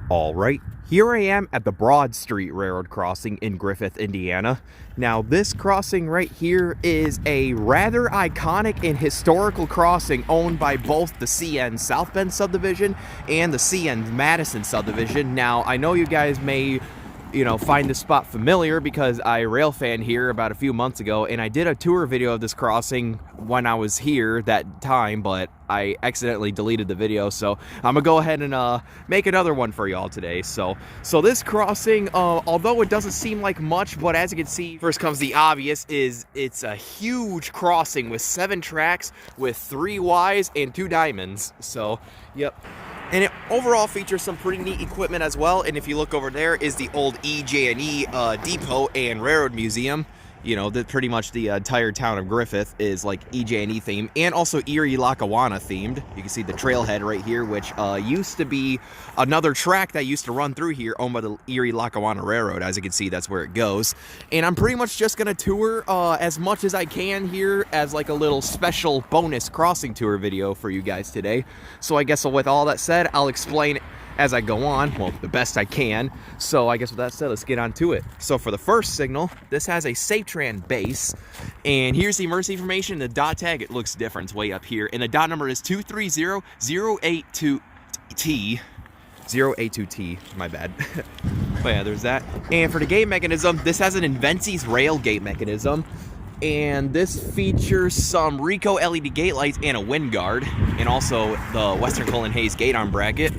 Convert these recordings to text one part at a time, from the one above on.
All right, here I am at the Broad Street Railroad crossing in Griffith, Indiana. Now, this crossing right here is a rather iconic and historical crossing owned by both the CN South Bend subdivision and the CN Madison subdivision. Now, I know you guys may find this spot familiar because I rail fan here about a few months ago, and I did a tour video of this crossing when I was here that time, but I accidentally deleted the video, so I'm gonna go ahead and make another one for y'all today. So this crossing, although it doesn't seem like much, but as you can see, first comes the obvious, is it's a huge crossing with 7 tracks with 3 Ys and 2 diamonds. So, yep. And it overall features some pretty neat equipment as well. And if you look over there is the old EJ&E depot and railroad museum. Pretty much the entire town of Griffith is like EJ&E themed, and also Erie, Lackawanna themed. You can see the trailhead right here, which used to be another track that used to run through here, owned by the Erie Lackawanna Railroad. As you can see, that's where it goes. And I'm pretty much just gonna tour as much as I can here as like a little special bonus crossing tour video for you guys today. So I guess with all that said, I'll explain as I go on, well, the best I can. So I guess with that said, let's get on to it. So for the first signal, this has a SafeTran base, and here's the emergency information. The dot tag, it looks different, it's way up here, and the dot number is 230082T. 082T, my bad. But yeah, there's that. And for the gate mechanism, this has an Invencies rail gate mechanism, and this features some Rico LED gate lights and a wind guard, and also the Western Cullen Hayes gate arm bracket.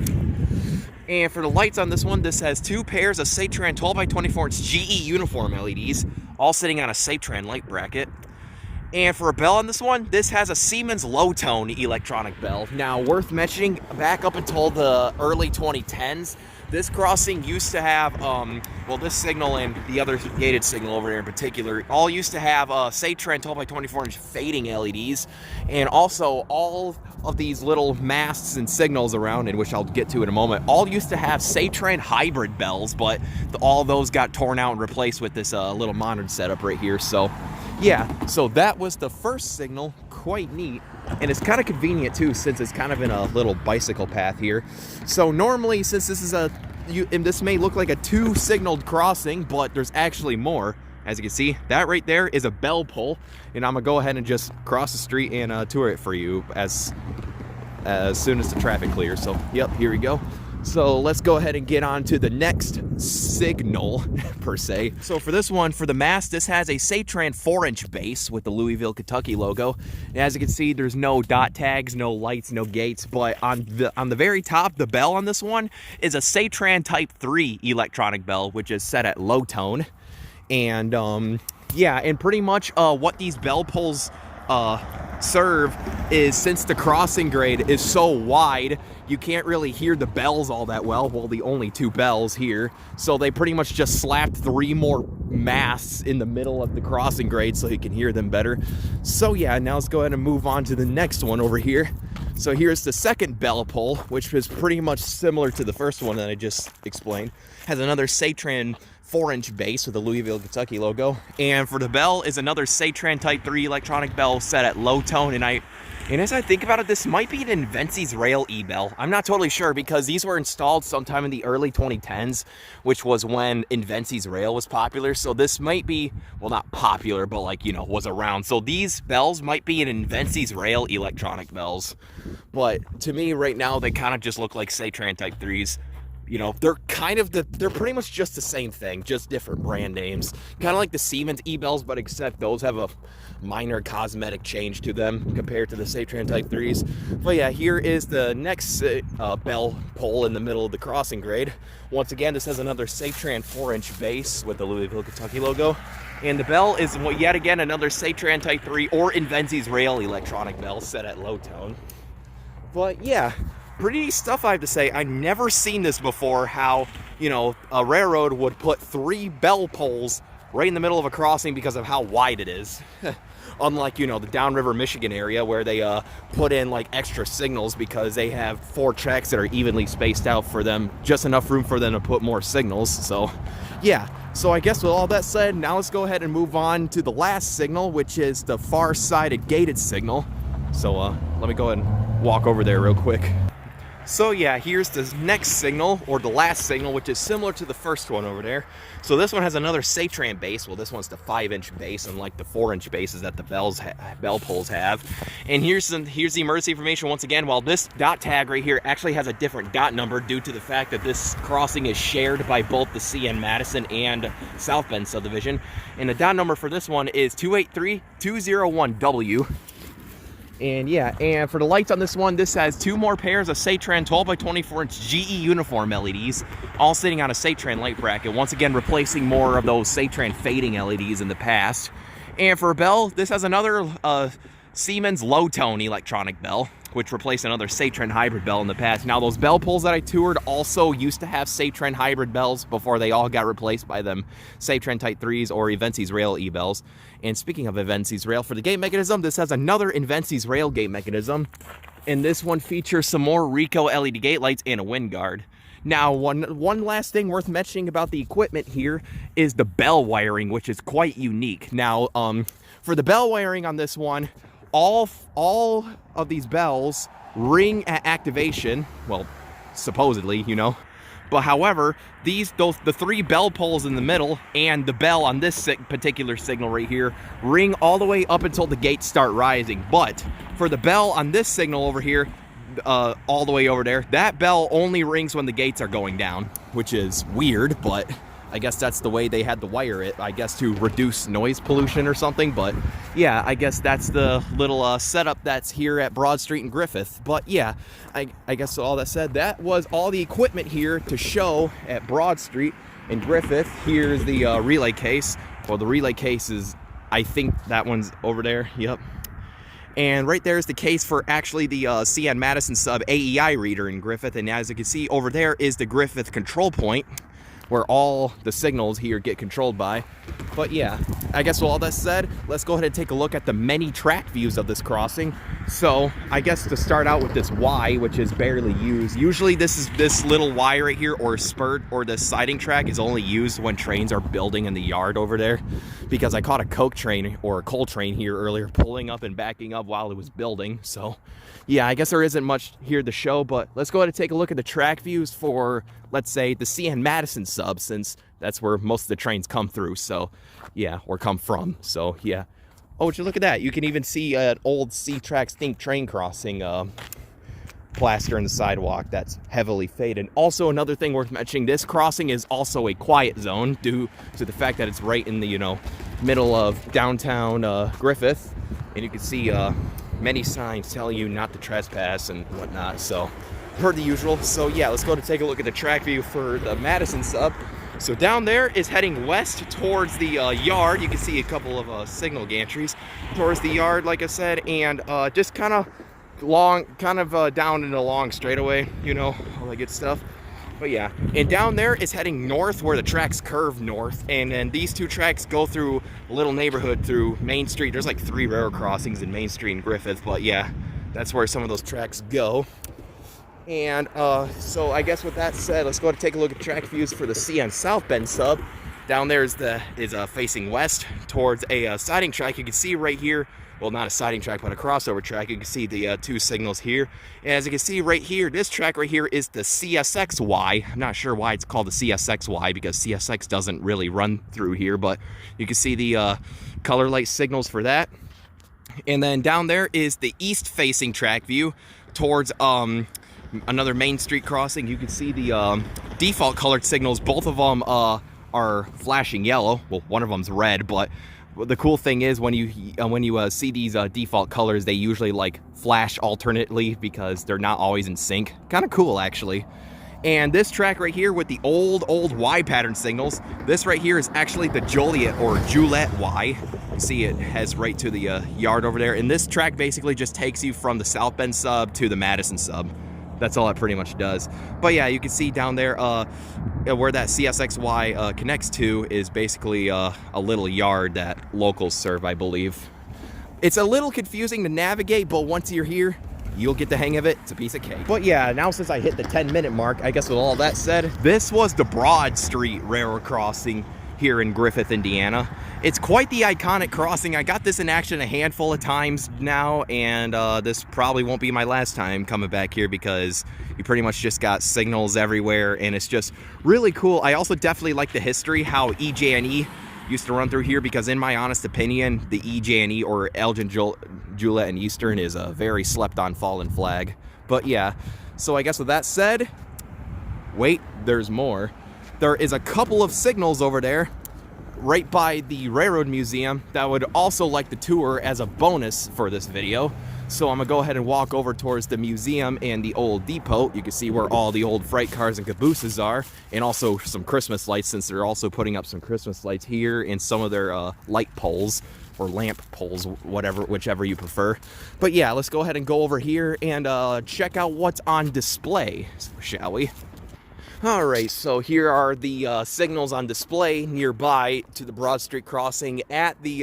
And for the lights on this one, this has 2 pairs of SafeTran 12x24 inch GE uniform LEDs, all sitting on a SafeTran light bracket. And for a bell on this one, this has a Siemens low-tone electronic bell. Now, worth mentioning, back up until the early 2010s, this crossing used to have, this signal and the other gated signal over there in particular, all used to have SafeTran 12x24 inch fading LEDs, and also all of these little masts and signals around, in which I'll get to in a moment, all used to have SafeTran hybrid bells, but all those got torn out and replaced with this little modern setup right here. So yeah, so that was the first signal. Quite neat, and it's kind of convenient too, since it's kind of in a little bicycle path here. So normally, since this is and this may look like a 2 signaled crossing, but there's actually more. As you can see, that right there is a bell pull, and I'm gonna go ahead and just cross the street and tour it for you as soon as the traffic clears. So yep, here we go. So let's go ahead and get on to the next signal, per se. So for this one, for the mast, this has a SafeTran 4-inch base with the Louisville, Kentucky logo. And as you can see, there's no dot tags, no lights, no gates, but on the very top, the bell on this one is a SafeTran Type 3 electronic bell, which is set at low tone. And yeah, and pretty much what these bell pulls serve is, since the crossing grade is so wide, you can't really hear the bells all that well. Well, the only 2 bells here, so they pretty much just slapped 3 more masts in the middle of the crossing grade so you can hear them better. So yeah, now let's go ahead and move on to the next one over here. So here's the second bell pull, which is pretty much similar to the first one that I just explained. Has another SafeTran 4-inch base with the Louisville, Kentucky logo. And for the bell is another SafeTran Type 3 electronic bell set at low tone. And as I think about it, this might be an Invencies rail e-bell. I'm not totally sure, because these were installed sometime in the early 2010s, which was when Invencies rail was popular. So this might be, well, not popular, but like, was around. So these bells might be an Invencies rail electronic bells. But to me right now, they kind of just look like SafeTran Type 3s. They're they're pretty much just the same thing, just different brand names. Kind of like the Siemens e-bells, but except those have a minor cosmetic change to them compared to the SafeTran Type 3s. But yeah, here is the next bell pole in the middle of the crossing grade. Once again, this has another SafeTran 4-inch base with the Louisville, Kentucky logo. And the bell is yet again another SafeTran Type 3 or Invencies rail electronic bell set at low tone. But yeah, pretty neat stuff, I have to say. I've never seen this before, how, a railroad would put 3 bell poles right in the middle of a crossing because of how wide it is. Unlike, the downriver Michigan area, where they put in like extra signals because they have 4 tracks that are evenly spaced out for them, just enough room for them to put more signals. So yeah, so I guess with all that said, now let's go ahead and move on to the last signal, which is the far-sided gated signal. So let me go ahead and walk over there real quick. So yeah, here's the next signal, or the last signal, which is similar to the first one over there. So this one has another Satran base. Well, this one's the 5-inch base, unlike the 4-inch bases that the bell poles have. And here's the emergency information once again. While this dot tag right here actually has a different dot number due to the fact that this crossing is shared by both the CN Madison and South Bend subdivision. And the dot number for this one is 283201W. And yeah, and for the lights on this one, this has 2 more pairs of Satran 12x24-inch GE uniform LEDs, all sitting on a Satran light bracket, once again replacing more of those Satran fading LEDs in the past. And for a bell, this has another Siemens low-tone electronic bell, which replaced another Satran hybrid bell in the past. Now, those bell poles that I toured also used to have Satran hybrid bells before they all got replaced by them Satran Type 3s or Invencies Rail E-bells. And speaking of Invencies Rail, for the gate mechanism, this has another Invencies Rail gate mechanism. And this one features some more Ricoh LED gate lights and a wind guard. Now, one last thing worth mentioning about the equipment here is the bell wiring, which is quite unique. Now, for the bell wiring on this one, all of these bells ring at activation, well, supposedly, you know. But however, the 3 bell poles in the middle and the bell on this particular signal right here ring all the way up until the gates start rising. But for the bell on this signal over here, all the way over there, that bell only rings when the gates are going down, which is weird, but I guess that's the way they had to wire it, I guess to reduce noise pollution or something. But yeah, I guess that's the little setup that's here at Broad Street and Griffith. But yeah, I guess all that said, that was all the equipment here to show at Broad Street and Griffith. Here's the relay case. Well, the relay case is, I think that one's over there, yep. And right there is the case for actually the CN Madison sub AEI reader in Griffith. And as you can see over there is the Griffith control point, where all the signals here get controlled by. But yeah, I guess with all that said, let's go ahead and take a look at the many track views of this crossing. So I guess to start out with this Y, which is barely used. Usually this little Y right here, or spurt, or the siding track is only used when trains are building in the yard over there. Because I caught a coke train or a coal train here earlier pulling up and backing up while it was building. So yeah, I guess there isn't much here to show, but let's go ahead and take a look at the track views for, let's say, the CN Madison sub, since that's where most of the trains come through. So yeah, or come from. So yeah. Oh, would you look at that? You can even see an old C-Tracks Think train crossing plaster in the sidewalk that's heavily faded. Also, another thing worth mentioning, this crossing is also a quiet zone due to the fact that it's right in the, you know, middle of downtown Griffith. And you can see many signs telling you not to trespass and whatnot, so per the usual. So yeah, let's go to take a look at the track view for the Madison sub. So down there is heading west towards the yard. You can see a couple of signal gantries towards the yard, like I said, and just kind of down in a long straightaway, you know, all that good stuff. But yeah, and down there is heading north where the tracks curve north, and then these 2 tracks go through a little neighborhood through Main Street. There's like 3 railroad crossings in Main Street and Griffith, but yeah, that's where some of those tracks go. And so I guess with that said, let's go ahead and take a look at track views for the CN South Bend sub. Down there is facing west towards a siding track. You can see right here, well, not a siding track, but a crossover track. You can see the 2 signals here. And as you can see right here, this track right here is the CSXY. I'm not sure why it's called the CSXY, because CSX doesn't really run through here, but you can see the color light signals for that. And then down there is the east-facing track view towards another Main Street crossing. You can see the default colored signals. Both of them are flashing yellow. Well, one of them's red, but the cool thing is when you see these default colors, they usually like flash alternately because they're not always in sync. Kind of cool, actually. And this track right here with the old Y pattern signals, this right here is actually the Joliet or Joliet Y. You see it has right to the yard over there. And this track basically just takes you from the South Bend sub to the Madison sub. That's all it pretty much does. But yeah, you can see down there where that CSXY connects to is basically a little yard that locals serve, I believe. It's a little confusing to navigate, but once you're here, you'll get the hang of it. It's a piece of cake. But yeah, now since I hit the 10-minute mark, I guess with all that said, this was the Broad Street railroad crossing here in Griffith, Indiana. It's quite the iconic crossing. I got this in action a handful of times now, and this probably won't be my last time coming back here because you pretty much just got signals everywhere, and it's just really cool. I also definitely like the history, how EJ&E used to run through here, because in my honest opinion, the EJ&E or Elgin, Joliet, and Eastern is a very slept-on fallen flag. But yeah, so I guess with that said, wait, there's more. There is a couple of signals over there right by the Railroad Museum that would also like the tour as a bonus for this video. So I'm gonna go ahead and walk over towards the museum and the old depot. You can see where all the old freight cars and cabooses are, and also some Christmas lights, since they're also putting up some Christmas lights here and some of their light poles or lamp poles, whichever you prefer. But yeah, let's go ahead and go over here and check out what's on display, shall we? All right, so here are the signals on display nearby to the Broad Street crossing at the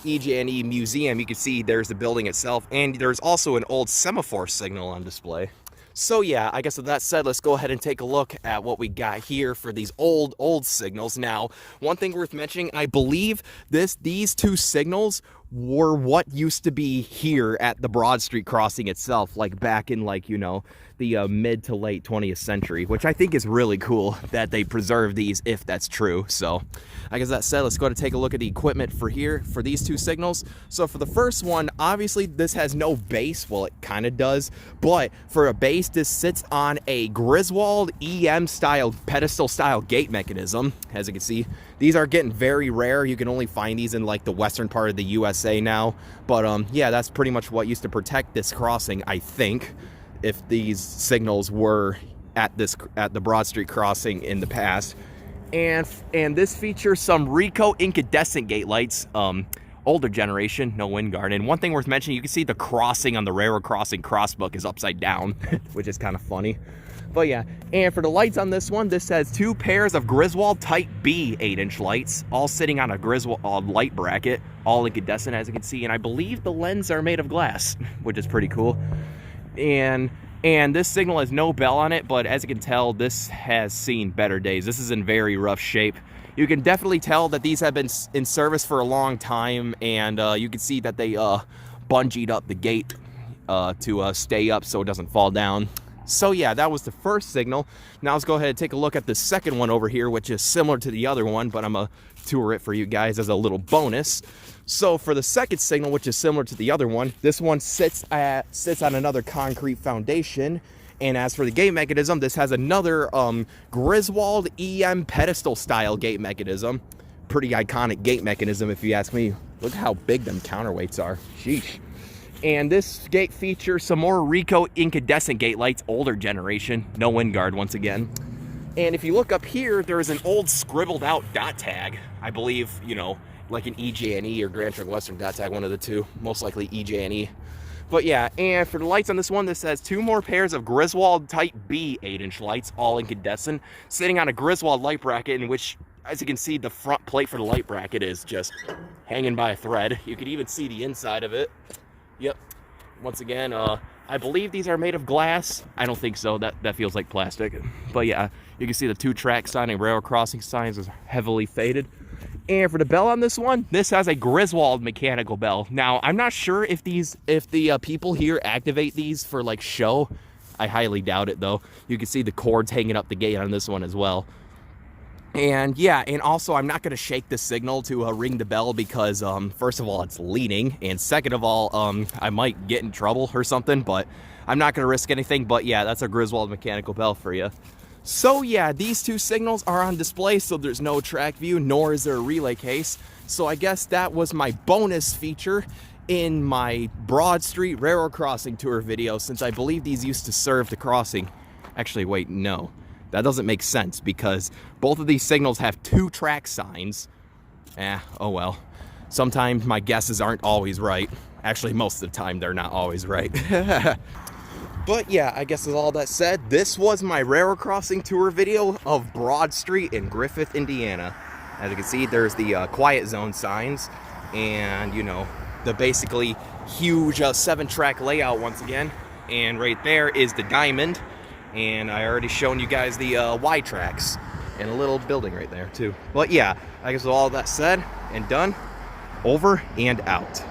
EJ&E Museum. You can see there's the building itself, and there's also an old semaphore signal on display. So yeah, I guess with that said, let's go ahead and take a look at what we got here for these old signals. Now, one thing worth mentioning, I believe these two signals were what used to be here at the Broad Street crossing itself, like back in, like, you know, the mid to late 20th century, which I think is really cool that they preserve these, if that's true. So I guess that said, let's go ahead and take a look at the equipment for here for these two signals. So for the first one, obviously this has no base. Well, it kind of does, but for a base, this sits on a Griswold EM style pedestal style gate mechanism. As you can see, these are getting very rare. You can only find these in like the western part of the USA now. But yeah, that's pretty much what used to protect this crossing, I think, if these signals were at the Broad Street crossing in the past. And this features some Rico incandescent gate lights, older generation, no wind guard. And one thing worth mentioning, you can see the crossing on the railroad crossing crossbook is upside down, which is kind of funny. But yeah, and for the lights on this one, this has two pairs of Griswold Type B 8-inch lights, all sitting on a Griswold light bracket, all incandescent, as you can see. And I believe the lenses are made of glass, which is pretty cool. And this signal has no bell on it, but as you can tell, this has seen better days. This is in very rough shape. You can definitely tell that these have been in service for a long time, and you can see that they bungeed up the gate to stay up so it doesn't fall down. So yeah, that was the first signal. Now let's go ahead and take a look at the second one over here, which is similar to the other one, but I'm gonna tour it for you guys as a little bonus. So for the second signal, which is similar to the other one, this one sits on another concrete foundation. And as for the gate mechanism, this has another Griswold EM pedestal style gate mechanism. Pretty iconic gate mechanism, if you ask me. Look how big them counterweights are. Sheesh. And this gate features some more Rico incandescent gate lights, older generation, no wind guard once again. And if you look up here, there is an old scribbled out dot tag. I believe, you know, like an EJ&E or Grand Trunk Western dot tag, one of the two, most likely EJ&E. But yeah, and for the lights on this one, this has two more pairs of Griswold Type B 8-inch lights, all incandescent, sitting on a Griswold light bracket, in which, as you can see, the front plate for the light bracket is just hanging by a thread. You can even see the inside of it. Yep. Once again, I believe these are made of glass. I don't think so. That feels like plastic. But yeah, you can see the 2-track sign and railroad crossing signs is heavily faded. And for the bell on this one, this has a Griswold mechanical bell. Now, I'm not sure if the people here activate these for like show. I highly doubt it though. You can see the cords hanging up the gate on this one as well. And yeah, and also I'm not going to shake the signal to ring the bell because first of all, it's leaning, and second of all, I might get in trouble or something, but I'm not going to risk anything. But yeah, that's a Griswold mechanical bell for you. So yeah, these two signals are on display, so there's no track view, nor is there a relay case. So I guess that was my bonus feature in my Broad Street Railroad Crossing Tour video, since I believe these used to serve the crossing. Actually, wait, no. That doesn't make sense because both of these signals have 2-track signs. Oh well. Sometimes my guesses aren't always right. Actually, most of the time they're not always right. But yeah, I guess with all that said, this was my railroad crossing tour video of Broad Street in Griffith, Indiana. As you can see, there's the quiet zone signs and, you know, the basically huge 7-track layout once again. And right there is the diamond. And I already shown you guys the Y tracks. And a little building right there too. But yeah, I guess with all that said and done, over and out.